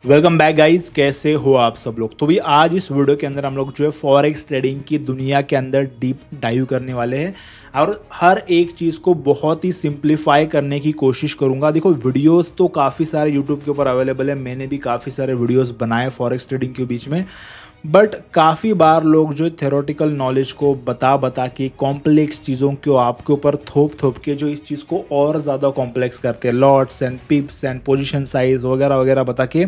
Welcome back guys, कैसे हो आप सब लोग। तो भी आज इस वीडियो के अंदर हम लोग जो है फॉरेक्स ट्रेडिंग की दुनिया के अंदर डीप डाइव करने वाले हैं और हर एक चीज़ को बहुत ही सिंप्लीफाई करने की कोशिश करूंगा। देखो, वीडियोस तो काफ़ी सारे यूट्यूब के ऊपर अवेलेबल है, मैंने भी काफ़ी सारे वीडियोस बनाए फॉरेक्स ट्रेडिंग के बीच में, बट काफ़ी बार लोग जो थ्योरेटिकल नॉलेज को बता के कॉम्प्लेक्स चीज़ों को आपके ऊपर थोप के जो इस चीज़ को और ज़्यादा कॉम्प्लेक्स करते हैं, lots and पिप्स and position size वगैरह वगैरह बता के।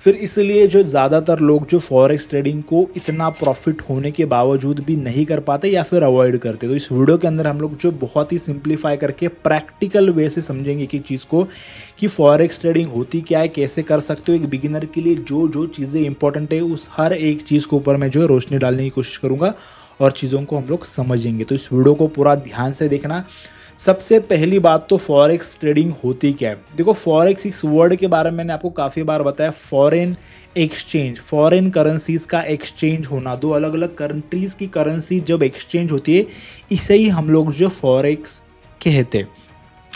फिर इसलिए जो ज़्यादातर लोग जो फॉरेक्स ट्रेडिंग को इतना प्रॉफिट होने के बावजूद भी नहीं कर पाते या फिर अवॉइड करते। तो इस वीडियो के अंदर हम लोग जो बहुत ही सिंप्लीफाई करके प्रैक्टिकल वे से समझेंगे कि चीज़ को कि फॉरेक्स ट्रेडिंग होती क्या है, कैसे कर सकते हो। एक बिगिनर के लिए जो जो चीज़ें इंपॉर्टेंट है उस हर एक चीज़ के ऊपर मैं जो है रोशनी डालने की कोशिश करूँगा और चीज़ों को हम लोग समझेंगे। तो इस वीडियो को पूरा ध्यान से देखना। सबसे पहली बात तो फॉरेक्स ट्रेडिंग होती क्या है। देखो, फॉरेक्स इस वर्ड के बारे में मैंने आपको काफ़ी बार बताया। फॉरेन एक्सचेंज, फॉरेन करेंसीज का एक्सचेंज होना, दो अलग अलग कंट्रीज़ की करेंसी जब एक्सचेंज होती है, इसे ही हम लोग जो फॉरेक्स कहते हैं।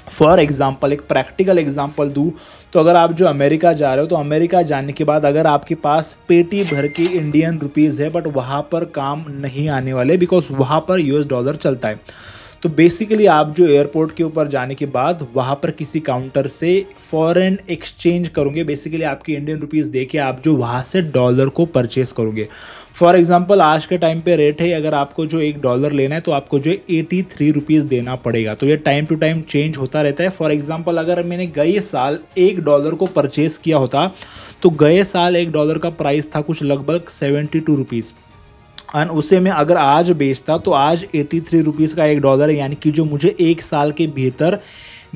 फॉर एग्जाम्पल, एक प्रैक्टिकल एग्जाम्पल दूँ तो अगर आप जो अमेरिका जा रहे हो तो अमेरिका जाने के बाद अगर आपके पास पेटी भर के इंडियन रुपीज़ है बट वहाँ पर काम नहीं आने वाले, बिकॉज वहाँ पर यूएस डॉलर चलता है। तो बेसिकली आप जो एयरपोर्ट के ऊपर जाने के बाद वहाँ पर किसी काउंटर से फॉरेन एक्सचेंज करोगे, बेसिकली आपकी इंडियन रुपीज़ दे के आप जो वहाँ से डॉलर को परचेस करोगे। फॉर एग्जांपल, आज के टाइम पे रेट है, अगर आपको जो $1 लेना है तो आपको जो 83 रुपीज़ देना पड़ेगा। तो ये टाइम टू टाइम चेंज होता रहता है। फॉर एग्जांपल, अगर मैंने गए साल $1 को परचेस किया होता तो गए साल $1 का प्राइस था कुछ लगभग 72 रुपीज़, और उसे मैं अगर आज बेचता तो आज 83 रुपीज़ का $1 है, यानी कि जो मुझे एक साल के भीतर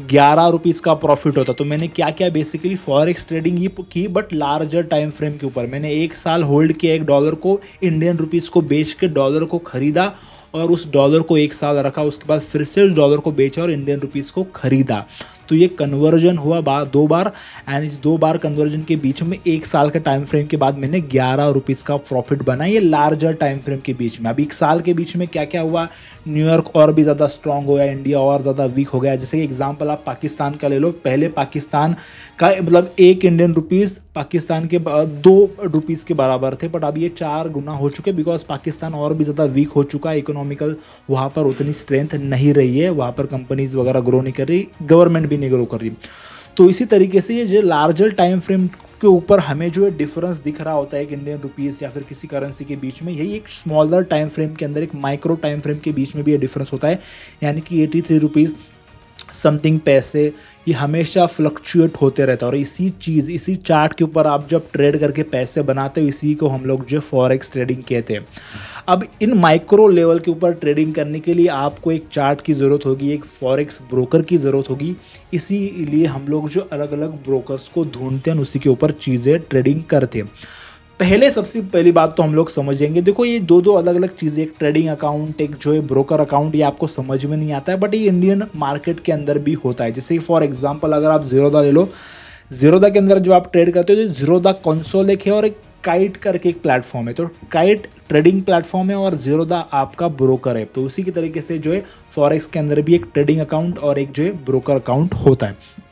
11 रुपीज़ का प्रॉफिट होता। तो मैंने क्या किया, बेसिकली फॉरेक्स ट्रेडिंग ही की, बट लार्जर टाइम फ्रेम के ऊपर। मैंने एक साल होल्ड किया $1 को, इंडियन रुपीज़ को बेच के डॉलर को ख़रीदा और उस डॉलर को एक साल रखा, उसके बाद फिर से उस डॉलर को बेचा और इंडियन रुपीज़ को ख़रीदा। तो ये कन्वर्जन हुआ दो बार, एंड इस 2 बार कन्वर्जन के बीच में एक साल के टाइम फ्रेम के बाद मैंने 11 रुपीज़ का प्रॉफिट बनाया, ये लार्जर टाइम फ्रेम के बीच में। अब एक साल के बीच में क्या क्या हुआ, न्यूयॉर्क और भी ज़्यादा स्ट्रांग हो गया, इंडिया और ज़्यादा वीक हो गया। जैसे एग्जांपल आप पाकिस्तान का ले लो, पहले पाकिस्तान का मतलब एक इंडियन रुपीज़ पाकिस्तान के 2 रुपीज़ के बराबर थे, बट अब ये 4 गुना हो चुके, बिकॉज पाकिस्तान और भी ज़्यादा वीक हो चुका है, इकोनॉमिकल वहाँ पर उतनी स्ट्रेंथ नहीं रही है, वहाँ पर कंपनीज वगैरह ग्रो नहीं कर रही, गवर्नमेंट भी नहीं ग्रो कर रही। तो इसी तरीके से ये जो लार्जर टाइम फ्रेम के ऊपर हमें जो है डिफरेंस दिख रहा होता है एक इंडियन रुपीज़ या फिर किसी करेंसी के बीच में, यही एक स्मॉलर टाइम फ्रेम के अंदर, एक माइक्रो टाइम फ्रेम के बीच में भी ये डिफरेंस होता है। यानी कि 83 रुपीज़ समथिंग पैसे ये हमेशा फ्लक्चुएट होते रहता है, और इसी चार्ट के ऊपर आप जब ट्रेड करके पैसे बनाते हो, इसी को हम लोग जो फॉरेक्स ट्रेडिंग कहते हैं। अब इन माइक्रो लेवल के ऊपर ट्रेडिंग करने के लिए आपको एक चार्ट की ज़रूरत होगी, एक फॉरेक्स ब्रोकर की ज़रूरत होगी। इसीलिए हम लोग जो अलग अलग ब्रोकर्स को ढूंढते हैं, उसी के ऊपर चीज़ें ट्रेडिंग करते हैं। सबसे पहली बात तो हम लोग समझेंगे, देखो ये दो अलग अलग चीज़ें, एक ट्रेडिंग अकाउंट, एक जो है ब्रोकर अकाउंट, ये आपको समझ में नहीं आता है, बट ये इंडियन मार्केट के अंदर भी होता है। जैसे फॉर एग्जांपल अगर आप ज़ीरोधा ले लो, ज़ीरोधा के अंदर जो आप ट्रेड करते हो तो ज़ीरोधा कंसोल एक है और एक काइट करके एक प्लेटफॉर्म है। तो काइट ट्रेडिंग प्लेटफॉर्म है और ज़ीरोधा आपका ब्रोकर है। तो उसी की तरीके से जो है फॉरेक्स के अंदर भी एक ट्रेडिंग अकाउंट और एक जो है ब्रोकर अकाउंट होता है।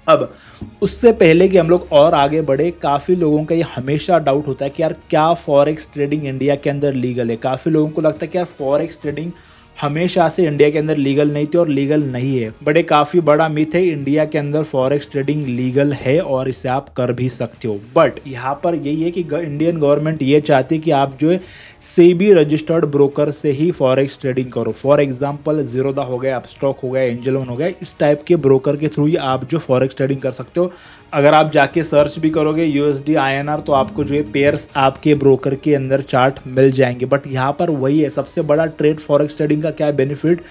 अब उससे पहले कि हम लोग और आगे बढ़े, काफ़ी लोगों का ये हमेशा डाउट होता है कि यार क्या फॉरेक्स ट्रेडिंग इंडिया के अंदर लीगल है। काफ़ी लोगों को लगता है कि यार फॉरेक्स ट्रेडिंग हमेशा से इंडिया के अंदर लीगल नहीं थी और लीगल नहीं है, बट एक काफ़ी बड़ा मिथ है, इंडिया के अंदर फॉरेक्स ट्रेडिंग लीगल है और इसे आप कर भी सकते हो। बट यहाँ पर यही है कि इंडियन गवर्नमेंट ये चाहती है कि आप जो है सेबी रजिस्टर्ड ब्रोकर से ही फॉरेक्स ट्रेडिंग करो। फॉर एग्जांपल, ज़ीरोधा हो गया, अपस्टॉक हो गया, एंजल वन हो गया, इस टाइप के ब्रोकर के थ्रू ही आप जो फॉरेक्स ट्रेडिंग कर सकते हो। अगर आप जाके सर्च भी करोगे USD INR तो आपको जो है पेयर्स आपके ब्रोकर के अंदर चार्ट मिल जाएंगे। बट यहाँ पर वही है सबसे बड़ा ट्रेड फॉरेक्स ट्रेडिंग का क्या बेनिफिट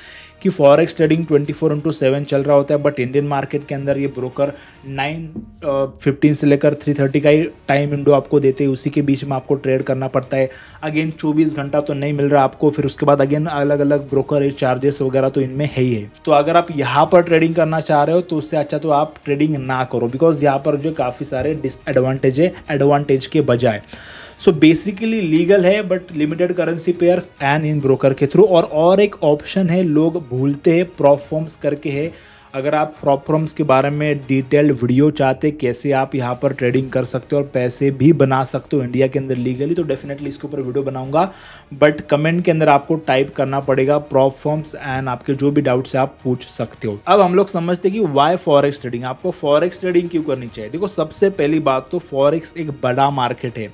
कि फॉरेक्स ट्रेडिंग 24/7 चल रहा होता है, बट इंडियन मार्केट के अंदर ये ब्रोकर 9:15 से लेकर 3:30 का ही टाइम विंडो आपको देते हैं, उसी के बीच में आपको ट्रेड करना पड़ता है। अगेन 24 घंटा तो नहीं मिल रहा आपको, फिर उसके बाद अगेन अलग अलग ब्रोकर चार्जेस वगैरह तो इनमें है ही है। तो अगर आप यहाँ पर ट्रेडिंग करना चाह रहे हो तो उससे अच्छा तो आप ट्रेडिंग ना करो, बिकॉज यहाँ पर जो काफ़ी सारे डिसएडवांटेज है एडवांटेज के बजाय। सो बेसिकली लीगल है but limited currency pairs and in broker के थ्रू। और एक ऑप्शन है लोग भूलते हैं, प्रॉप फॉर्म्स करके है, अगर आप प्रॉप फॉर्म्स के बारे में डिटेल्ड वीडियो चाहते कैसे आप यहाँ पर ट्रेडिंग कर सकते हो और पैसे भी बना सकते हो इंडिया के अंदर लीगली, तो डेफिनेटली इसके ऊपर वीडियो बनाऊंगा। बट कमेंट के अंदर आपको टाइप करना पड़ेगा प्रॉप फॉर्म्स एंड आपके जो भी डाउट्स है आप पूछ सकते हो। अब हम लोग समझते हैं कि वाई फॉरेक्स ट्रेडिंग, आपको फॉरेक्स ट्रेडिंग क्यों करनी चाहिए। देखो सबसे पहली बात तो फॉरेक्स एक बड़ा मार्केट है।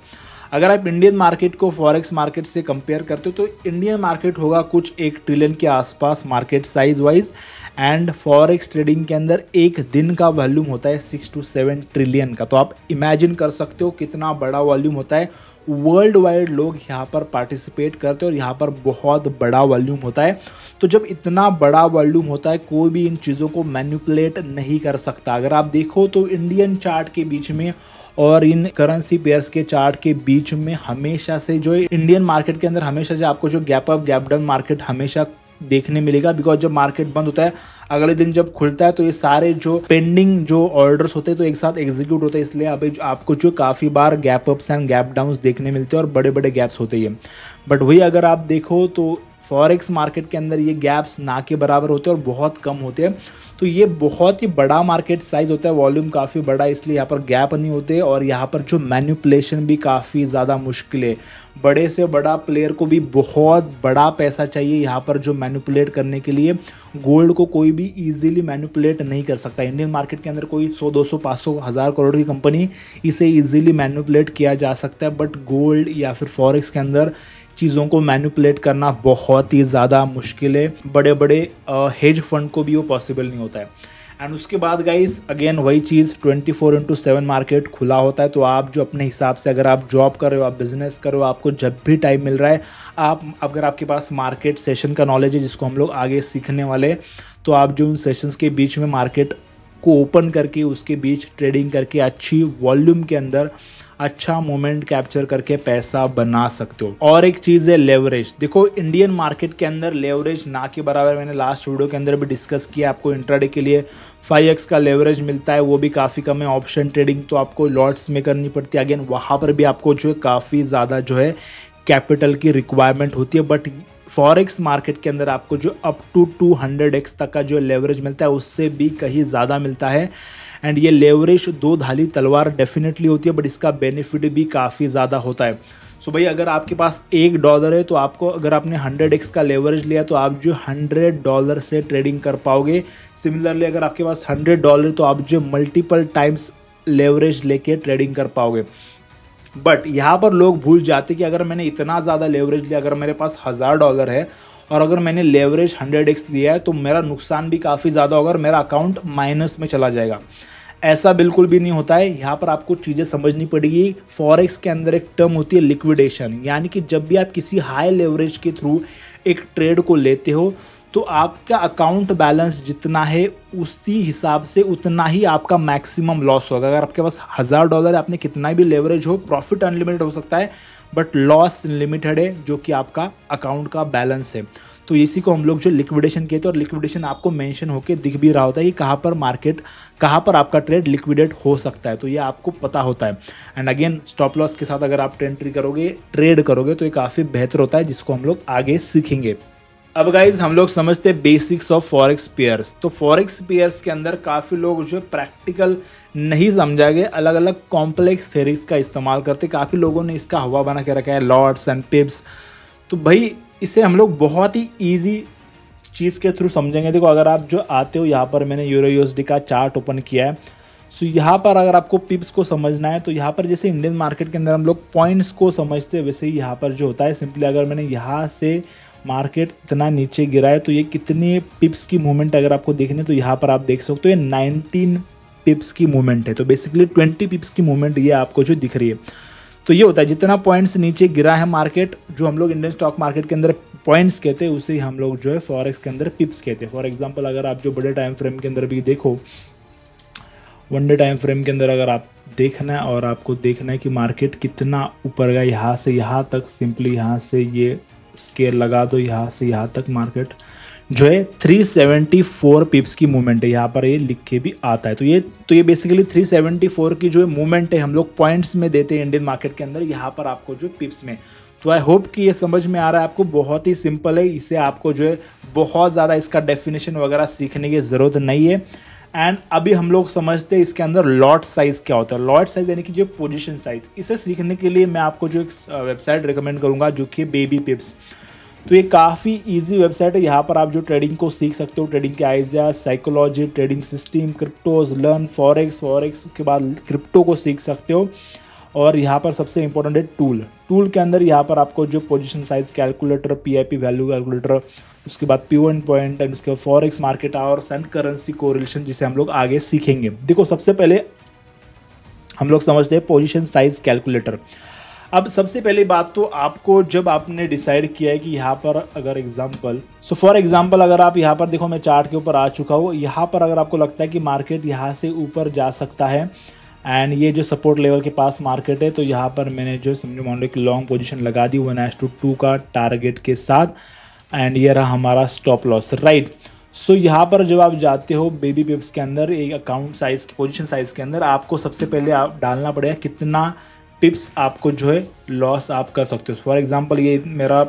अगर आप इंडियन मार्केट को फॉरेक्स मार्केट से कंपेयर करते हो तो इंडियन मार्केट होगा कुछ 1 ट्रिलियन के आसपास market size wise, and forex trading के अंदर एक दिन का वॉल्यूम होता है 6 to 7 ट्रिलियन का। तो आप इमेजिन कर सकते हो कितना बड़ा वॉल्यूम होता है। वर्ल्ड वाइड लोग यहाँ पर पार्टिसिपेट करते हैं और यहाँ पर बहुत बड़ा वॉल्यूम होता है। तो जब इतना बड़ा वॉल्यूम होता है कोई भी इन चीज़ों को मैनिपुलेट नहीं कर सकता। अगर आप देखो तो इंडियन चार्ट के बीच में और इन करेंसी पेयर्स के चार्ट के बीच में हमेशा से जो इंडियन मार्केट के अंदर हमेशा से आपको जो gap up gap down market हमेशा देखने मिलेगा। बिकॉज जब मार्केट बंद होता है अगले दिन जब खुलता है तो ये सारे जो पेंडिंग जो ऑर्डर्स होते हैं तो एक साथ एग्जीक्यूट होते हैं, इसलिए अभी आपको जो काफ़ी बार gap ups and gap downs देखने मिलते हैं और बड़े बड़े गैप्स होते हैं। बट वही अगर आप देखो तो फॉरेक्स मार्केट के अंदर ये गैप्स ना के बराबर होते हैं और बहुत कम होते हैं। तो ये बहुत ही बड़ा मार्केट साइज होता है, वॉल्यूम काफ़ी बड़ा, इसलिए यहाँ पर गैप नहीं होते और यहाँ पर जो मैनिपुलेशन भी काफ़ी ज़्यादा मुश्किल है। बड़े से बड़ा प्लेयर को भी बहुत बड़ा पैसा चाहिए यहाँ पर जो मैनिपुलेट करने के लिए। गोल्ड को कोई भी इजीली मैनिपुलेट नहीं कर सकता। इंडियन मार्केट के अंदर कोई 100, 200, 500, 1000 करोड़ की कंपनी इसे इजीली मैनिपुलेट किया जा सकता है। बट गोल्ड या फिर फॉरेक्स के अंदर चीज़ों को मैनिपुलेट करना बहुत ही ज़्यादा मुश्किल है। बड़े बड़े हेज फंड को भी वो पॉसिबल नहीं होता है। एंड उसके बाद गाइस अगेन वही चीज़ 24/7 मार्केट खुला होता है। तो आप जो अपने हिसाब से अगर आप जॉब कर रहे हो, आप बिजनेस कर रहे हो, आपको जब भी टाइम मिल रहा है, आप अगर आपके पास मार्केट सेशन का नॉलेज है जिसको हम लोग आगे सीखने वाले, तो आप जो उन सेशंस के बीच में मार्केट को ओपन करके उसके बीच ट्रेडिंग करके अच्छी वॉल्यूम के अंदर अच्छा मोमेंट कैप्चर करके पैसा बना सकते हो। और एक चीज़ है लेवरेज। देखो इंडियन मार्केट के अंदर लेवरेज ना के बराबर, मैंने लास्ट वीडियो के अंदर भी डिस्कस किया। आपको इंट्राडे के लिए 5x का लेवरेज मिलता है, वो भी काफ़ी कम है। ऑप्शन ट्रेडिंग तो आपको लॉट्स में करनी पड़ती है, अगेन वहाँ पर भी आपको जो है काफ़ी ज़्यादा जो है कैपिटल की रिक्वायरमेंट होती है। बट फॉरेक्स मार्केट के अंदर आपको जो अप टू 200x तक का जो लेवरेज मिलता है उससे भी कहीं ज़्यादा मिलता है। एंड ये लेवरेज दो धाली तलवार डेफिनेटली होती है, बट इसका बेनिफिट भी काफ़ी ज़्यादा होता है। सो भाई अगर आपके पास $1 है तो आपको, अगर आपने 100x का लेवरेज लिया तो आप जो $100 से ट्रेडिंग कर पाओगे। सिमिलरली अगर आपके पास $100 तो आप जो मल्टीपल टाइम्स लेवरेज लेके ट्रेडिंग कर पाओगे। बट यहाँ पर लोग भूल जाते कि अगर मैंने इतना ज़्यादा लेवरेज लिया, अगर मेरे पास $1000 है और अगर मैंने लेवरेज 100x लिया है तो मेरा नुकसान भी काफ़ी ज़्यादा होगा और मेरा अकाउंट माइनस में चला जाएगा। ऐसा बिल्कुल भी नहीं होता है। यहाँ पर आपको चीज़ें समझनी पड़ेगी। फॉरेक्स के अंदर एक टर्म होती है लिक्विडेशन, यानी कि जब भी आप किसी हाई लेवरेज के थ्रू एक ट्रेड को लेते हो तो आपका अकाउंट बैलेंस जितना है उसी हिसाब से उतना ही आपका मैक्सिमम लॉस होगा। अगर आपके पास $1000 है, आपने कितना भी लेवरेज हो, प्रॉफिट अनलिमिटेड हो सकता है बट लॉस लिमिटेड है, जो कि आपका अकाउंट का बैलेंस है। तो इसी को हम लोग जो लिक्विडेशन कहते हैं, और लिक्विडेशन आपको मेंशन होकर दिख भी रहा होता है कि कहाँ पर आपका ट्रेड लिक्विडेट हो सकता है, तो ये आपको पता होता है। एंड अगेन स्टॉप लॉस के साथ अगर आप ट्रेड करोगे तो ये काफ़ी बेहतर होता है, जिसको हम लोग आगे सीखेंगे। अब गाइज हम लोग समझते हैं बेसिक्स ऑफ फॉरेक्स पेयर्स। तो फॉरेक्स पेयर्स के अंदर काफ़ी लोग जो प्रैक्टिकल नहीं समझा गए, अलग अलग कॉम्प्लेक्स थ्योरीज का इस्तेमाल करते। काफ़ी लोगों ने इसका हवा बना के रखा है, लॉट्स एंड पिप्स। तो भाई इसे हम लोग बहुत ही ईजी चीज़ के थ्रू समझेंगे। देखो अगर आप जो आते हो, यहाँ पर मैंने EURUSD का चार्ट ओपन किया है। सो यहाँ पर अगर आपको पिप्स को समझना है तो यहाँ पर जैसे इंडियन मार्केट के अंदर हम लोग पॉइंट्स को समझते हैं, वैसे ही यहाँ पर जो होता है सिंपली अगर मैंने यहाँ से मार्केट इतना नीचे गिरा है तो ये कितने पिप्स की मूवमेंट अगर आपको देखने तो यहाँ पर आप देख सकते हो ये 19 पिप्स की मूवमेंट है। तो बेसिकली 20 पिप्स की मूवमेंट ये आपको जो दिख रही है। तो ये होता है जितना पॉइंट्स नीचे गिरा है मार्केट, जो हम लोग इंडियन स्टॉक मार्केट के अंदर पॉइंट्स कहते हैं, उसे हम लोग जो है फॉरेक्स के अंदर पिप्स कहते हैं। फॉर एग्जांपल अगर आप जो बड़े टाइम फ्रेम के अंदर भी देखो, वन डे टाइम फ्रेम के अंदर अगर आप देखना है और आपको देखना है कि मार्केट कितना ऊपर गया, यहाँ से यहाँ तक, सिंपली यहाँ से ये स्केल लगा दो, यहाँ से यहाँ तक मार्केट जो है 374 पिप्स की मूवमेंट है। यहाँ पर ये लिख के भी आता है। तो ये बेसिकली 374 की जो मूवमेंट है हम लोग पॉइंट्स में देते हैं इंडियन मार्केट के अंदर, यहाँ पर आपको जो पिप्स में। तो आई होप कि ये समझ में आ रहा है आपको, बहुत ही सिंपल है, इसे आपको जो है बहुत ज़्यादा इसका डेफिनेशन वगैरह सीखने की ज़रूरत नहीं है। एंड अभी हम लोग समझते हैं इसके अंदर लॉट साइज़ क्या होता है। लॉट साइज़ यानी कि जो पोजीशन साइज़, इसे सीखने के लिए मैं आपको जो एक वेबसाइट रिकमेंड करूँगा जो कि बेबी पिप्स। तो ये काफ़ी इजी वेबसाइट है, यहाँ पर आप जो ट्रेडिंग को सीख सकते हो, ट्रेडिंग के ideas, psychology, trading system, cryptos, learn forex के बाद क्रिप्टो को सीख सकते हो। और यहाँ पर सबसे इंपॉर्टेंट है टूल के अंदर यहाँ पर आपको जो position size calculator, PIP value calculator, उसके बाद पिवट पॉइंट एंड उसके बाद forex market hours and currency correlation, जिसे हम लोग आगे सीखेंगे। देखो सबसे पहले हम लोग समझते हैं पोजीशन साइज कैलकुलेटर। अब सबसे पहली बात तो आपको, जब आपने डिसाइड किया है कि यहाँ पर अगर एग्जांपल, फॉर एग्जांपल अगर आप यहाँ पर देखो, मैं चार्ट के ऊपर आ चुका हूँ, यहाँ पर अगर आपको लगता है कि मार्केट यहाँ से ऊपर जा सकता है एंड ये जो सपोर्ट लेवल के पास मार्केट है, तो यहाँ पर मैंने जो समझो मान लो कि लॉन्ग पोजीशन लगा दी 1:2 का टारगेट के साथ, एंड ये रहा हमारा स्टॉप लॉस, राइट। सो यहाँ पर जब आप जाते हो बेबी पिप्स के अंदर, एक अकाउंट साइज पोजीशन साइज के अंदर आपको सबसे पहले आप डालना पड़ेगा कितना पिप्स आपको जो है लॉस आप कर सकते हो। फॉर एग्जांपल ये मेरा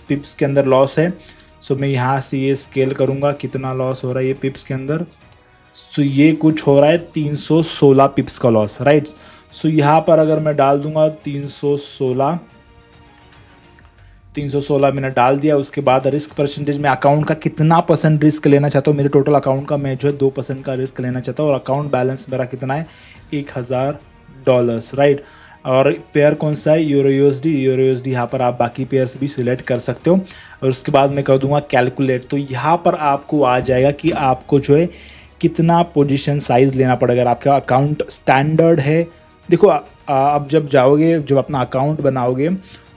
पिप्स के अंदर लॉस है, सो मैं यहाँ से ये स्केल करूँगा कितना लॉस हो रहा है ये पिप्स के अंदर। सो ये कुछ हो रहा है 316 पिप्स का लॉस, राइट। सो यहाँ पर अगर मैं डाल दूंगा 316 मैंने डाल दिया। उसके बाद रिस्क परसेंटेज में अकाउंट का कितना परसेंट रिस्क लेना चाहता हूँ, मेरे टोटल अकाउंट का मैं जो है 2% का रिस्क लेना चाहता हूँ, और अकाउंट बैलेंस मेरा कितना है $1000, राइट। और पेयर कौन सा है, यूरो यूएसडी, यहाँ पर आप बाकी पेयर्स भी सिलेक्ट कर सकते हो। और उसके बाद मैं कर दूंगा कैलकुलेट, तो यहाँ पर आपको आ जाएगा कि आपको जो है कितना पोजीशन साइज़ लेना पड़ेगा। अगर आपका अकाउंट स्टैंडर्ड है, देखो अब जब जाओगे, जब अपना अकाउंट बनाओगे,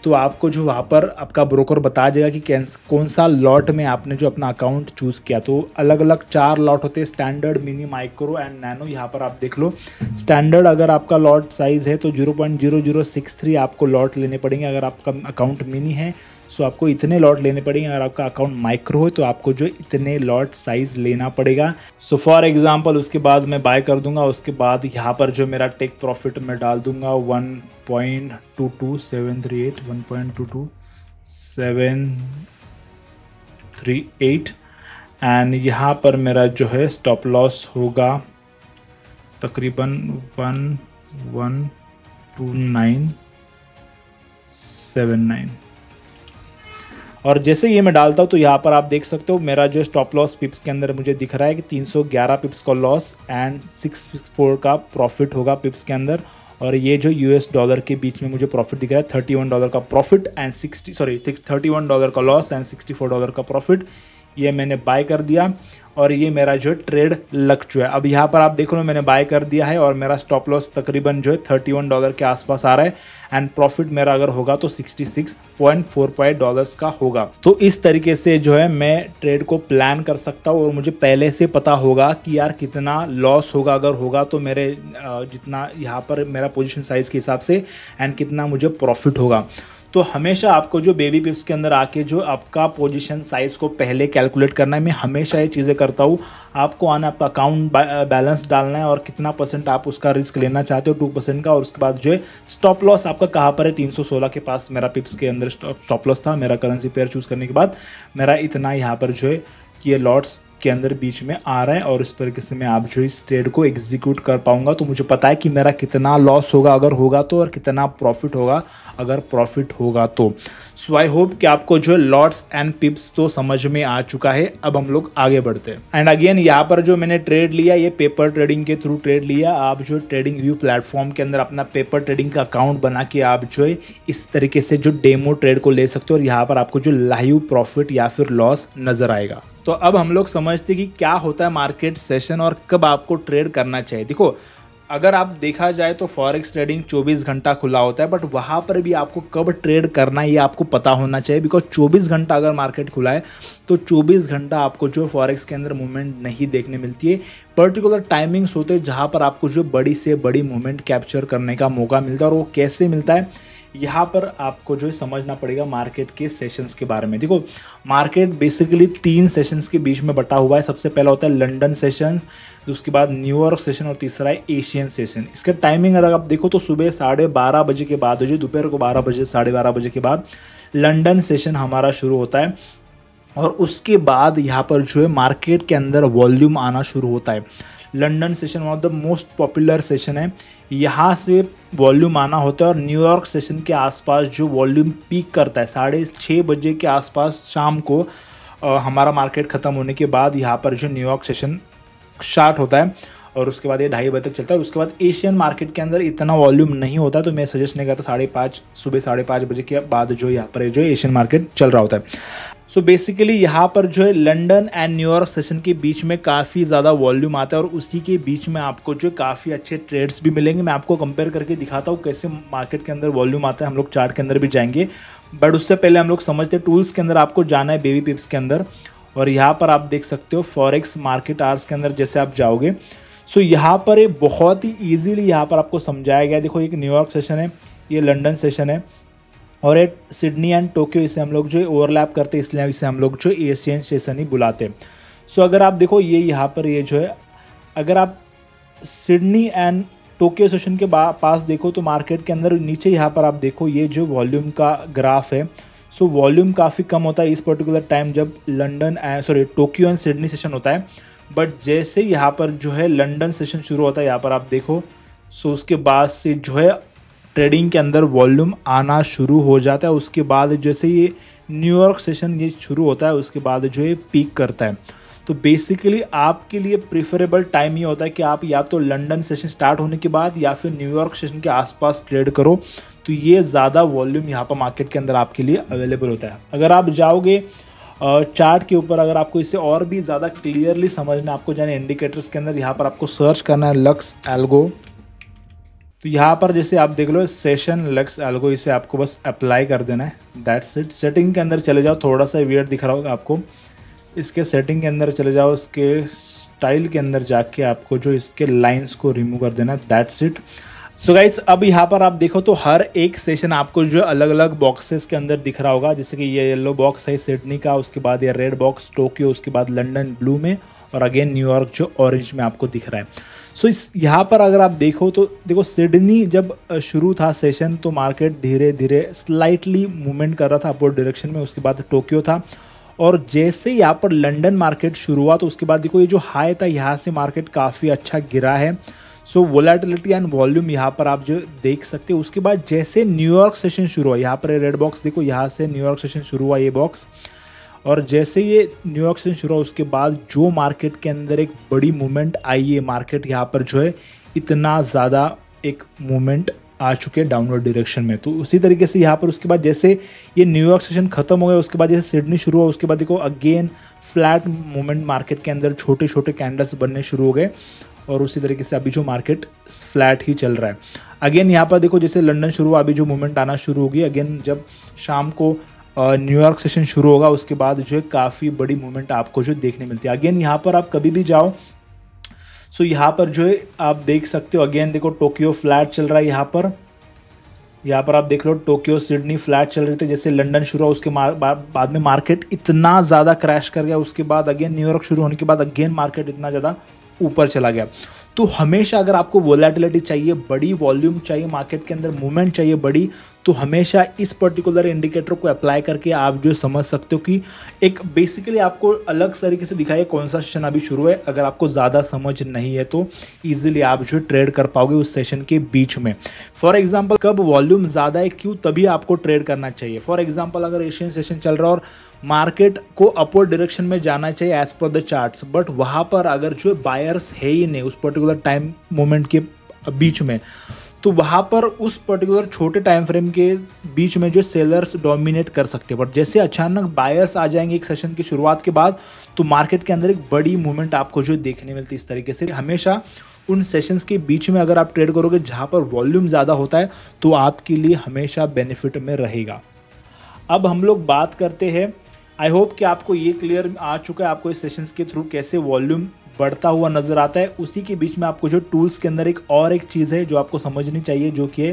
तो आपको जो वहाँ पर आपका ब्रोकर बता देगा कि कौन सा लॉट में आपने जो अपना अकाउंट चूज़ किया। तो अलग अलग 4 लॉट होते हैं, standard, mini, micro and nano. यहाँ पर आप देख लो, स्टैंडर्ड अगर आपका लॉट साइज़ है तो 0.0063 आपको लॉट लेने पड़ेंगे। अगर आपका अकाउंट मिनी है सो आपको इतने लॉट लेने पड़ेंगे। अगर आपका अकाउंट माइक्रो है तो आपको जो इतने लॉट साइज़ लेना पड़ेगा। सो फॉर एग्जांपल उसके बाद मैं बाय कर दूंगा। उसके बाद यहाँ पर जो मेरा टेक प्रॉफिट मैं डाल दूंगा 1.22738 1.22738 एंड यहाँ पर मेरा जो है स्टॉप लॉस होगा तकरीबन 112,979। और जैसे ये मैं डालता हूँ तो यहाँ पर आप देख सकते हो मेरा जो स्टॉप लॉस पिप्स के अंदर मुझे दिख रहा है कि 311 पिप्स का लॉस एंड 664 का प्रॉफिट होगा पिप्स के अंदर। और ये जो यूएस डॉलर के बीच में मुझे प्रॉफिट दिख रहा है $31 का प्रॉफिट एंड $31 का लॉस एंड $64 का प्रॉफिट, ये मैंने बाय कर दिया और ये मेरा जो ट्रेड लग चुका है। अब यहाँ पर आप देख लो मैंने बाय कर दिया है और मेरा स्टॉप लॉस तकरीबन जो है $31 के आसपास आ रहा है एंड प्रॉफिट मेरा अगर होगा तो $66.45 का होगा। तो इस तरीके से जो है मैं ट्रेड को प्लान कर सकता हूँ और मुझे पहले से पता होगा कि यार कितना लॉस होगा, अगर होगा तो मेरे जितना यहाँ पर मेरा पोजीशन साइज़ के हिसाब से एंड कितना मुझे प्रॉफिट होगा। तो हमेशा आपको जो बेबी पिप्स के अंदर आके जो आपका पोजीशन साइज़ को पहले कैलकुलेट करना है। मैं हमेशा ये चीज़ें करता हूँ। आपको आना, आपका अकाउंट बैलेंस डालना है और कितना % आप उसका रिस्क लेना चाहते हो 2% का, और उसके बाद जो है स्टॉप लॉस आपका कहाँ पर है। 316 के पास मेरा पिप्स के अंदर स्टॉप लॉस था। मेरा करेंसी पेयर चूज़ करने के बाद मेरा इतना यहाँ पर जो है कि ये लॉट्स के अंदर बीच में आ रहा है और इस तरीके से मैं आप जो इस ट्रेड को एग्जीक्यूट कर पाऊंगा। तो मुझे पता है कि मेरा कितना लॉस होगा अगर होगा तो, और कितना प्रॉफिट होगा अगर प्रॉफिट होगा तो। सो आई होप कि आपको जो लॉट्स एंड पिप्स तो समझ में आ चुका है। अब हम लोग आगे बढ़ते हैं। एंड अगेन यहाँ पर जो मैंने ट्रेड लिया, ये पेपर ट्रेडिंग के थ्रू ट्रेड लिया। आप जो ट्रेडिंग व्यू प्लेटफॉर्म के अंदर अपना पेपर ट्रेडिंग का अकाउंट बना के आप जो है इस तरीके से जो डेमो ट्रेड को ले सकते हो और यहाँ पर आपको जो लाइव प्रॉफिट या फिर लॉस नजर आएगा। तो अब हम लोग समझते हैं कि क्या होता है मार्केट सेशन और कब आपको ट्रेड करना चाहिए। देखो अगर आप देखा जाए तो फॉरेक्स ट्रेडिंग 24 घंटा खुला होता है, बट वहाँ पर भी आपको कब ट्रेड करना है ये आपको पता होना चाहिए। बिकॉज 24 घंटा अगर मार्केट खुला है तो 24 घंटा आपको जो फॉरेक्स के अंदर मूवमेंट नहीं देखने मिलती है। पर्टिकुलर टाइमिंग्स होते हैं जहाँ पर आपको जो बड़ी से बड़ी मूवमेंट कैप्चर करने का मौका मिलता है। और वो कैसे मिलता है यहाँ पर आपको जो है समझना पड़ेगा मार्केट के सेशंस के बारे में। देखो मार्केट बेसिकली 3 सेशंस के बीच में बटा हुआ है। सबसे पहला होता है लंदन सेशन, उसके बाद न्यूयॉर्क सेशन और तीसरा है एशियन सेशन। इसका टाइमिंग अगर आप देखो तो सुबह 12:30 बजे के बाद हो, जो दोपहर को 12 बजे 12:30 बजे के बाद लंदन सेशन हमारा शुरू होता है और उसके बाद यहाँ पर जो है मार्केट के अंदर वॉल्यूम आना शुरू होता है। London session one of the most popular session है, यहाँ से वॉल्यूम आना होता है और न्यूयॉर्क सेशन के आसपास जो वॉल्यूम पीक करता है 6:30 बजे के आसपास शाम को हमारा मार्केट ख़त्म होने के बाद यहाँ पर जो न्यूयॉर्क सेशन स्टार्ट होता है और उसके बाद ये 2:30 बजे तक चलता है। उसके बाद एशियन मार्केट के अंदर इतना वॉल्यूम नहीं होता, तो मैं सजेस्ट नहीं करता 5:30 सुबह 5:30 बजे के बाद जो यहाँ पर जो एशियन मार्केट चल रहा होता है। सो बेसिकली यहाँ पर जो है लंदन एंड न्यूयॉर्क सेशन के बीच में काफ़ी ज़्यादा वॉल्यूम आता है और उसी के बीच में आपको जो काफ़ी अच्छे ट्रेड्स भी मिलेंगे। मैं आपको कंपेयर करके दिखाता हूँ कैसे मार्केट के अंदर वॉल्यूम आता है, हम लोग चार्ट के अंदर भी जाएंगे, बट उससे पहले हम लोग समझते हैं टूल्स के अंदर आपको जाना है बेबी पिप्स के अंदर। और यहाँ पर आप देख सकते हो फॉरेक्स मार्केट आवर्स के अंदर जैसे आप जाओगे, सो यहाँ पर एक बहुत ही ईजीली यहाँ पर आपको समझाया गया है। देखो एक न्यूयॉर्क सेशन है, ये लंदन सेशन है और एक सिडनी एंड टोक्यो, इसे हम लोग जो है ओवरलैप करते हैं, इसलिए इसे हम लोग जो एशियन सेशन ही बुलाते हैं। सो अगर आप देखो ये यहाँ पर ये जो है, अगर आप सिडनी एंड टोक्यो सेशन के पास देखो तो मार्केट के अंदर नीचे यहाँ पर आप देखो ये जो वॉल्यूम का ग्राफ है, सो वॉल्यूम काफ़ी कम होता है इस पर्टिकुलर टाइम जब टोक्यो एंड सिडनी सेशन होता है। बट जैसे यहाँ पर जो है लंदन सेशन शुरू होता है, यहाँ पर आप देखो, सो उसके बाद से जो है ट्रेडिंग के अंदर वॉल्यूम आना शुरू हो जाता है। उसके बाद जैसे ये न्यूयॉर्क सेशन ये शुरू होता है उसके बाद जो है पीक करता है। तो बेसिकली आपके लिए प्रेफरेबल टाइम ये होता है कि आप या तो लंदन सेशन स्टार्ट होने के बाद या फिर न्यूयॉर्क सेशन के आसपास ट्रेड करो, तो ये ज़्यादा वॉल्यूम यहाँ पर मार्केट के अंदर आपके लिए अवेलेबल होता है। अगर आप जाओगे चार्ट के ऊपर, अगर आपको इसे और भी ज़्यादा क्लियरली समझना, आपको जाने इंडिकेटर्स के अंदर यहाँ पर आपको सर्च करना है लक्स एल्गो। तो यहाँ पर जैसे आप देख लो सेशन लक्स एल्गो, इसे आपको बस अप्लाई कर देना है, दैट्स इट। सेटिंग के अंदर चले जाओ, थोड़ा सा वियर्ड दिख रहा होगा आपको, इसके सेटिंग के अंदर चले जाओ, इसके स्टाइल के अंदर जाके आपको जो इसके लाइंस को रिमूव कर देना है, दैट्स इट। सो गाइस अब यहाँ पर आप देखो तो हर एक सेशन आपको जो अलग अलग बॉक्सेस के अंदर दिख रहा होगा, जैसे कि ये येलो बॉक्स है सिडनी का, उसके बाद ये रेड बॉक्स टोक्यो, उसके बाद लंदन ब्लू में और अगेन न्यूयॉर्क जो ऑरेंज में आपको दिख रहा है। सो इस यहाँ पर अगर आप देखो तो देखो सिडनी जब शुरू था सेशन तो मार्केट धीरे धीरे स्लाइटली मूवमेंट कर रहा था अपवर्ड डायरेक्शन में, उसके बाद टोक्यो था और जैसे यहाँ पर लंदन मार्केट शुरू हुआ तो उसके बाद देखो ये जो हाई था यहाँ से मार्केट काफ़ी अच्छा गिरा है। सो वोलेटिलिटी एंड वॉल्यूम यहाँ पर आप जो देख सकते हो। उसके बाद जैसे न्यूयॉर्क सेशन शुरू हुआ, यहाँ पर रेड बॉक्स देखो, यहाँ से न्यूयॉर्क सेशन शुरू हुआ ये बॉक्स, और जैसे ये न्यूयॉर्क सेशन शुरू हुआ उसके बाद जो मार्केट के अंदर एक बड़ी मूवमेंट आई है, मार्केट यहाँ पर जो है इतना ज़्यादा एक मूवमेंट आ चुके हैं डाउनवर्ड डायरेक्शन में। तो उसी तरीके से यहाँ पर उसके बाद जैसे ये न्यूयॉर्क सेशन खत्म हो गया उसके बाद जैसे सिडनी शुरू हुआ उसके बाद देखो अगेन फ्लैट मूवमेंट मार्केट के अंदर, छोटे छोटे कैंडल्स बनने शुरू हो गए और उसी तरीके से अभी जो मार्केट फ्लैट ही चल रहा है। अगेन यहाँ पर देखो जैसे लंदन शुरू हुआ, अभी जो मूवमेंट आना शुरू होगी, अगेन जब शाम को न्यूयॉर्क सेशन शुरू होगा उसके बाद जो है काफ़ी बड़ी मूवमेंट आपको जो देखने मिलती है। अगेन यहाँ पर आप कभी भी जाओ, सो यहाँ पर जो है आप देख सकते हो, अगेन देखो टोक्यो फ्लैट चल रहा है, यहाँ पर आप देख लो टोक्यो सिडनी फ्लैट चल रहे थे। जैसे लंदन शुरू हुआ उसके बाद में मार्केट इतना ज़्यादा क्रैश कर गया, उसके बाद अगेन न्यूयॉर्क शुरू होने के बाद अगेन मार्केट इतना ज़्यादा ऊपर चला गया। तो हमेशा अगर आपको वोलेटिलिटी चाहिए, बड़ी वॉल्यूम चाहिए, मार्केट के अंदर मूवमेंट चाहिए बड़ी, तो हमेशा इस पर्टिकुलर इंडिकेटर को अप्लाई करके आप जो समझ सकते हो कि एक बेसिकली आपको अलग तरीके से दिखाइए कौन सा सेशन अभी शुरू है। अगर आपको ज़्यादा समझ नहीं है तो ईजिली आप जो ट्रेड कर पाओगे उस सेशन के बीच में। फॉर एग्जाम्पल कब वॉल्यूम ज़्यादा है क्यों, तभी आपको ट्रेड करना चाहिए। फॉर एग्जाम्पल अगर एशियन सेशन चल रहा है और मार्केट को अपवर्ड डायरेक्शन में जाना चाहिए as per the charts, but वहाँ पर अगर जो बायर्स है ही नहीं उस पर्टिकुलर टाइम मोमेंट के बीच में, तो वहाँ पर उस पर्टिकुलर छोटे टाइम फ्रेम के बीच में जो सेलर्स डोमिनेट कर सकते हैं। बट जैसे अचानक बायर्स आ जाएंगे एक सेशन की शुरुआत के बाद, तो मार्केट के अंदर एक बड़ी मूवमेंट आपको जो देखने मिलती है। इस तरीके से हमेशा उन सेशंस के बीच में अगर आप ट्रेड करोगे जहाँ पर वॉल्यूम ज़्यादा होता है तो आपके लिए हमेशा बेनिफिट में रहेगा। अब हम लोग बात करते हैं, आई होप कि आपको ये क्लियर आ चुका है आपको इस सेशंस के थ्रू कैसे वॉल्यूम बढ़ता हुआ नज़र आता है। उसी के बीच में आपको जो टूल्स के अंदर एक चीज़ है जो आपको समझनी चाहिए, जो कि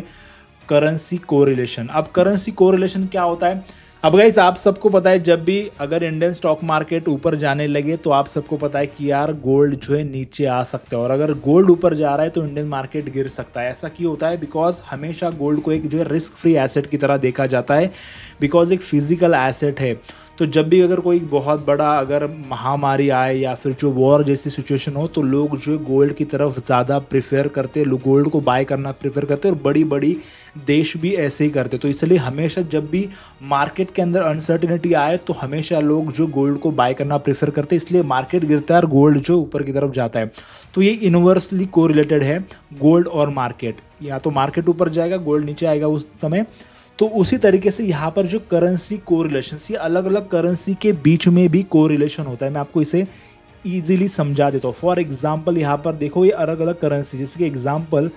करेंसी कोरिलेशन। अब करेंसी कोरिलेशन क्या होता है? अब गाइस आप सबको पता है, जब भी अगर इंडियन स्टॉक मार्केट ऊपर जाने लगे तो आप सबको पता है कि यार गोल्ड जो है नीचे आ सकता है, और अगर गोल्ड ऊपर जा रहा है तो इंडियन मार्केट गिर सकता है। ऐसा क्यों होता है? बिकॉज हमेशा गोल्ड को एक जो है रिस्क फ्री एसेट की तरह देखा जाता है, बिकॉज एक फिजिकल एसेट है। तो जब भी अगर कोई बहुत बड़ा अगर महामारी आए या फिर जो वॉर जैसी सिचुएशन हो, तो लोग जो है गोल्ड की तरफ ज़्यादा प्रेफर करते हैं, लोग गोल्ड को बाय करना प्रेफर करते हैं, और बड़ी बड़ी देश भी ऐसे ही करते। तो इसलिए हमेशा जब भी मार्केट के अंदर अनसर्टिनिटी आए तो हमेशा लोग जो गोल्ड को बाय करना प्रेफर करते हैं, इसलिए मार्केट गिरता है और गोल्ड जो ऊपर की तरफ जाता है। तो ये इन्वर्सली कोरिलेटेड है गोल्ड और मार्केट, या तो मार्केट ऊपर जाएगा गोल्ड नीचे आएगा उस समय। तो उसी तरीके से यहाँ पर जो करेंसी कोरिलेशन, ये अलग अलग करेंसी के बीच में भी कोरिलेशन होता है। मैं आपको इसे ईजिली समझा देता हूँ। फॉर एग्जाम्पल यहाँ पर देखो, ये अलग अलग करेंसी, जैसे कि एग्जाम्पल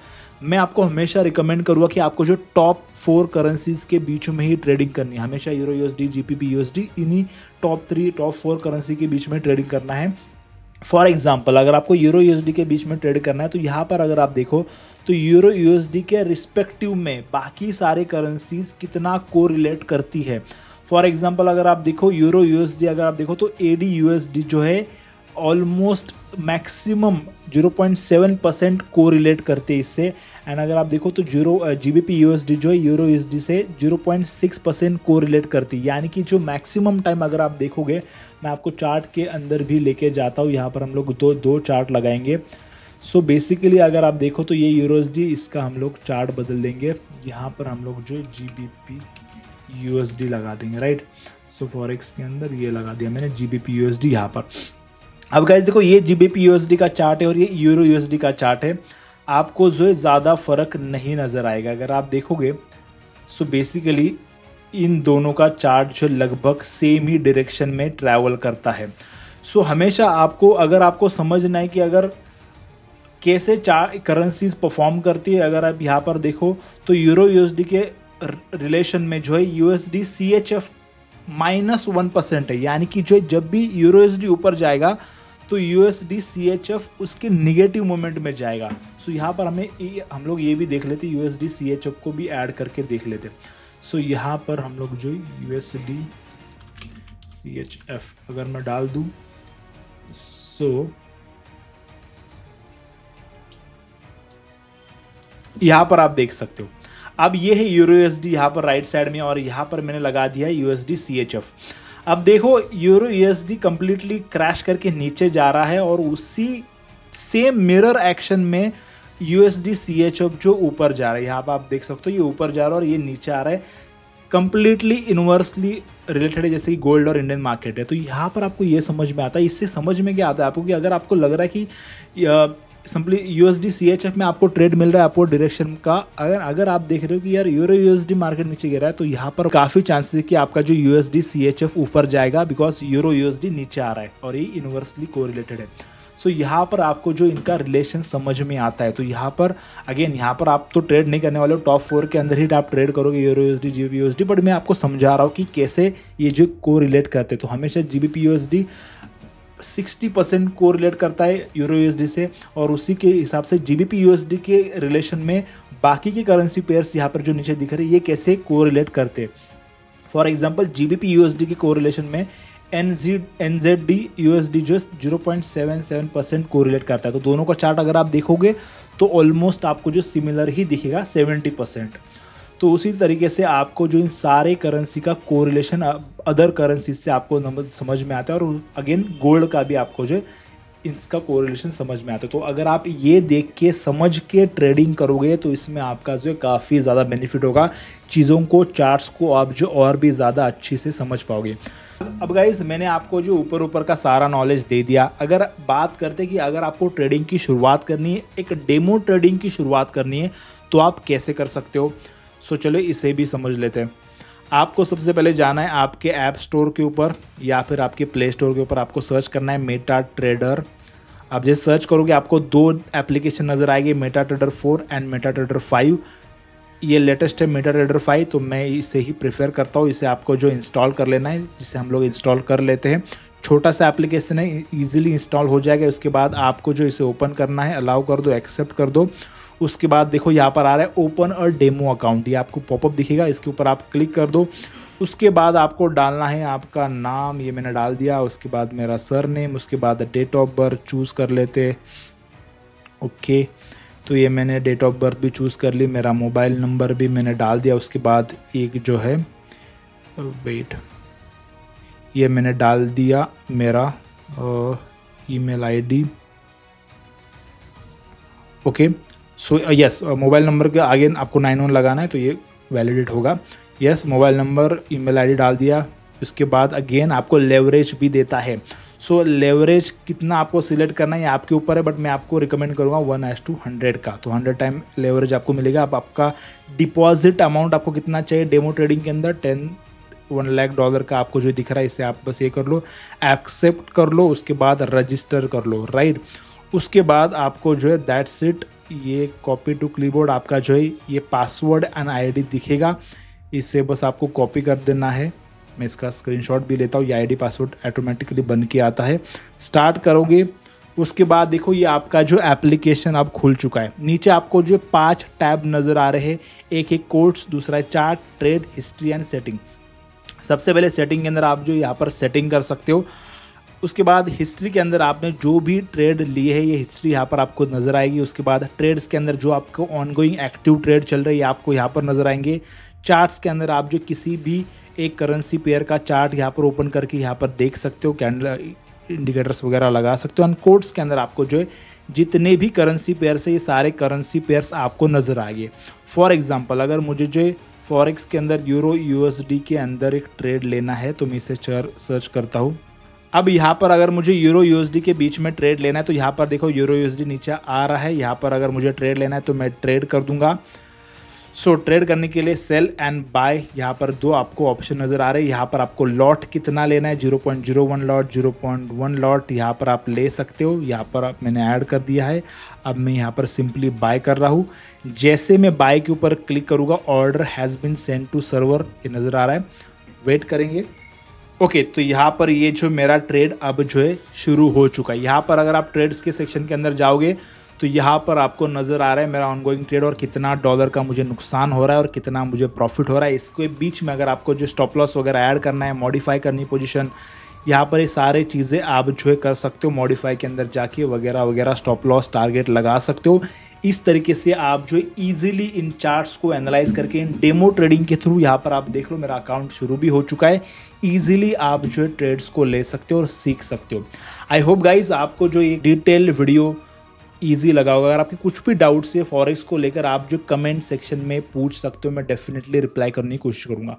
मैं आपको हमेशा रिकमेंड करूँगा कि आपको जो टॉप 4 करेंसीज के बीच में ही ट्रेडिंग करनी है। हमेशा यूरो यूएसडी, जीबीपी यूएसडी, इन्हीं टॉप 4 करेंसी के बीच में ट्रेडिंग करना है। फॉर एग्जाम्पल अगर आपको यूरो यूएसडी के बीच में ट्रेड करना है तो यहाँ पर अगर आप देखो तो यूरो यूएसडी के रिस्पेक्टिव में बाकी सारे करेंसीज कितना कोरिलेट करती है। फॉर एग्जांपल अगर आप देखो यूरो यूएसडी, अगर आप देखो तो एडी यूएसडी जो है ऑलमोस्ट मैक्सिमम 0.7% कोरिलेट करते हैं इससे। एंड अगर आप देखो तो जीबीपी यूएसडी जो है यूरो यूएसडी से 0.6% कोरिलेट करती है। यानी कि जो मैक्सिमम टाइम अगर आप देखोगे, मैं आपको चार्ट के अंदर भी लेके जाता हूँ। यहाँ पर हम लोग दो चार्ट लगाएंगे। सो बेसिकली अगर आप देखो तो ये यूरोसडी, इसका हम लोग चार्ट बदल देंगे। यहाँ पर हम लोग जो जीबीपी यूएसडी लगा देंगे, राइट। सो फॉरेक्स के अंदर ये लगा दिया मैंने जीबीपी यूएसडी यहाँ पर। अब गाइस देखो, ये जीबीपी यूएसडी का चार्ट है और ये यूरो यूएसडी का चार्ट है। आपको जो है ज़्यादा फर्क नहीं नज़र आएगा अगर आप देखोगे। सो बेसिकली इन दोनों का चार्ट जो लगभग सेम ही डायरेक्शन में ट्रैवल करता है। सो हमेशा आपको, अगर आपको समझना है कि अगर कैसे करेंसीज परफॉर्म करती है, अगर आप यहाँ पर देखो तो यूरो यूएसडी के रिलेशन में जो है यूएसडी CHF -1% है। यानी कि जो जब भी यूरो यूएसडी ऊपर जाएगा तो यूएसडी CHF उसके निगेटिव मोमेंट में जाएगा। सो यहाँ पर हम लोग ये भी देख लेते, यूएसडी CHF को भी ऐड करके देख लेते। सो यहाँ पर हम लोग जो यूएसडी CHF अगर मैं डाल दूँ, सो यहाँ पर आप देख सकते हो। अब ये है यूरो यूएसडी यहाँ पर राइट साइड में, और यहाँ पर मैंने लगा दिया है यूएसडी CHF। अब देखो यूरो यूएसडी कंप्लीटली क्रैश करके नीचे जा रहा है, और उसी सेम मिरर एक्शन में यूएसडी CHF जो ऊपर जा रहा है। यहाँ पर आप देख सकते हो ये ऊपर जा रहा है और ये नीचे आ रहा है। कंप्लीटली इनवर्सली रिलेटेड है, जैसे कि गोल्ड और इंडियन मार्केट है। तो यहाँ पर आपको ये समझ में आता है। इससे समझ में क्या आता है आपको, कि अगर आपको लग रहा है कि सिंपली यूएसडी CHF में आपको ट्रेड मिल रहा है अपवर्ड डायरेक्शन का, अगर आप देख रहे हो कि यार यूरो यूएसडी मार्केट नीचे गिरा है, तो यहाँ पर काफ़ी चांसेस है कि आपका जो यूएसडी CHF ऊपर जाएगा, बिकॉज यूरो यूएसडी नीचे आ रहा है और ये इनवर्सली कोरिलेटेड है। सो यहाँ पर आपको जो इनका रिलेशन समझ में आता है। तो यहाँ पर अगेन, यहाँ पर आप तो ट्रेड नहीं करने वाले हो, टॉप 4 के अंदर ही आप ट्रेड करोगे euro USD, GBP USD, but मैं आपको समझा रहा हूँ कि कैसे ये जो कोरिलेट करते हैं। तो हमेशा जीबीपी यूएसडी 60% कोरिलेट करता है यूरो यूएसडी से, और उसी के हिसाब से जीबीपी यूएसडी के रिलेशन में बाकी के करेंसी पेयर्स यहाँ पर जो नीचे दिख रहे हैं ये कैसे कोरिलेट करते हैं। फॉर एग्जांपल जीबीपी यूएसडी के कोरिलेशन में NZD USD जो 0.77% कोरिलेट करता है। तो दोनों का चार्ट अगर आप देखोगे तो ऑलमोस्ट आपको जो सिमिलर ही दिखेगा 70%। तो उसी तरीके से आपको जो इन सारे करेंसी का कोरिलेशन अदर करेंसी से आपको समझ में आता है, और अगेन गोल्ड का भी आपको जो इसका कोरिलेशन समझ में आता है। तो अगर आप ये देख के समझ के ट्रेडिंग करोगे तो इसमें आपका जो काफ़ी ज़्यादा बेनिफिट होगा। चीज़ों को, चार्ट्स को आप जो और भी ज़्यादा अच्छी से समझ पाओगे। अब गाइज मैंने आपको जो ऊपर का सारा नॉलेज दे दिया। अगर बात करते कि अगर आपको ट्रेडिंग की शुरुआत करनी है, एक डेमो ट्रेडिंग की शुरुआत करनी है, तो आप कैसे कर सकते हो। सो चलो इसे भी समझ लेते हैं। आपको सबसे पहले जाना है आपके ऐप स्टोर के ऊपर या फिर आपके प्ले स्टोर के ऊपर, आपको सर्च करना है मेटा ट्रेडर। आप जैसे सर्च करोगे आपको 2 एप्लीकेशन नज़र आएगी, Meta trader 4 and Meta trader 5। ये लेटेस्ट है मेटा ट्रेडर 5, तो मैं इसे ही प्रेफर करता हूँ। इसे आपको जो इंस्टॉल कर लेना है, जिसे हम लोग इंस्टॉल कर लेते हैं। छोटा सा एप्लीकेशन है, इजीली इंस्टॉल हो जाएगा। उसके बाद आपको जो इसे ओपन करना है, अलाउ कर दो, एक्सेप्ट कर दो। उसके बाद देखो यहाँ पर आ रहा है ओपन अ डेमो अकाउंट, ये आपको पॉपअप दिखेगा, इसके ऊपर आप क्लिक कर दो। उसके बाद आपको डालना है आपका नाम, ये मैंने डाल दिया। उसके बाद मेरा सर नेम, उसके बाद डेट ऑफ बर्थ चूज़ कर लेते। ओके, तो ये मैंने डेट ऑफ बर्थ भी चूज़ कर ली, मेरा मोबाइल नंबर भी मैंने डाल दिया। उसके बाद एक जो है वेट, ये मैंने डाल दिया मेरा email ID. Okay, so yes, mobile number के आगे आपको 91 लगाना है तो ये वैलिडेट होगा। Yes, mobile number, email ID डाल दिया। उसके बाद अगेन आपको लेवरेज भी देता है। सो लेवरेज कितना आपको सिलेक्ट करना है ये आपके ऊपर है, बट मैं आपको रिकमेंड करूँगा 1:100 का, तो 100 टाइम लेवरेज आपको मिलेगा। अब आपका डिपॉजिट अमाउंट आपको कितना चाहिए डेमो ट्रेडिंग के अंदर, 1 लाख डॉलर का आपको जो दिख रहा है, इससे आप बस ये कर लो, एक्सेप्ट कर लो, उसके बाद रजिस्टर कर लो, राइट। उसके बाद आपको जो है दैट्स इट, ये कॉपी टू क्लीबोर्ड आपका जो है ये पासवर्ड एंड आईडी दिखेगा, इससे बस आपको कॉपी कर देना है। मैं इसका स्क्रीनशॉट भी लेता हूँ, ये आईडी पासवर्ड ऑटोमेटिकली बन के आता है। स्टार्ट करोगे, उसके बाद देखो ये आपका जो एप्लीकेशन अब खुल चुका है। नीचे आपको जो 5 टैब नज़र आ रहे हैं, एक एक कोर्स, दूसरा है chart, trade, history and setting. सबसे पहले सेटिंग के अंदर आप जो यहाँ पर सेटिंग कर सकते हो। उसके बाद हिस्ट्री के अंदर आपने जो भी ट्रेड लिए है ये हिस्ट्री यहाँ पर आपको नज़र आएगी। उसके बाद ट्रेड्स के अंदर जो आपको ऑनगोइंग एक्टिव ट्रेड चल रही है आपको यहाँ पर नज़र आएंगे। चार्ट्स के अंदर आप जो किसी भी एक करेंसी पेयर का चार्ट यहाँ पर ओपन करके यहाँ पर देख सकते हो, कैंडल इंडिकेटर्स वगैरह लगा सकते हो। एंड कोड्स के अंदर आपको जो है जितने भी करेंसी पेयर्स है ये सारे करेंसी पेयर्स आपको नज़र आएंगे। फॉर एग्जांपल अगर मुझे जो फॉरेक्स के अंदर यूरो यूएसडी के अंदर एक ट्रेड लेना है तो मैं इसे सर्च करता हूँ। अब यहाँ पर अगर मुझे यूरो यूएसडी के बीच में ट्रेड लेना है तो यहाँ पर देखो यूरो यूएसडी नीचे आ रहा है। यहाँ पर अगर मुझे ट्रेड लेना है तो मैं ट्रेड कर दूंगा। सो ट्रेड करने के लिए सेल एंड बाय यहाँ पर 2 आपको ऑप्शन नज़र आ रहे हैं। यहाँ पर आपको लॉट कितना लेना है, 0.01 लॉट, 0.1 लॉट यहाँ पर आप ले सकते हो। यहाँ पर मैंने ऐड कर दिया है। अब मैं यहाँ पर सिंपली बाय कर रहा हूँ। जैसे मैं बाय के ऊपर क्लिक करूँगा order has been send to server, ये नज़र आ रहा है। वेट करेंगे। ओके, तो यहाँ पर ये जो मेरा ट्रेड अब जो है शुरू हो चुका है। यहाँ पर अगर आप ट्रेड्स के सेक्शन के अंदर जाओगे तो यहाँ पर आपको नज़र आ रहा है मेरा ऑनगोइंग ट्रेड और कितना डॉलर का मुझे नुकसान हो रहा है और कितना मुझे प्रॉफिट हो रहा है। इसके बीच में अगर आपको जो स्टॉप लॉस वगैरह ऐड करना है, मॉडिफाई करनी पोजीशन, यहाँ पर ये सारे चीज़ें आप जो है कर सकते हो। मॉडिफाई के अंदर जाके वगैरह वगैरह स्टॉप लॉस टारगेट लगा सकते हो। इस तरीके से आप जो ईजिली इन चार्ट्स को एनालाइज करके इन डेमो ट्रेडिंग के थ्रू यहाँ पर आप देख लो मेरा अकाउंट शुरू भी हो चुका है। ईजिली आप जो है ट्रेड्स को ले सकते हो और सीख सकते हो। आई होप गाइज आपको जो ये डिटेल वीडियो ईजी लगा होगा। अगर आपके कुछ भी डाउट्स है फॉरेक्स को लेकर आप जो कमेंट सेक्शन में पूछ सकते हो, मैं डेफिनेटली रिप्लाई करने की कोशिश करूँगा।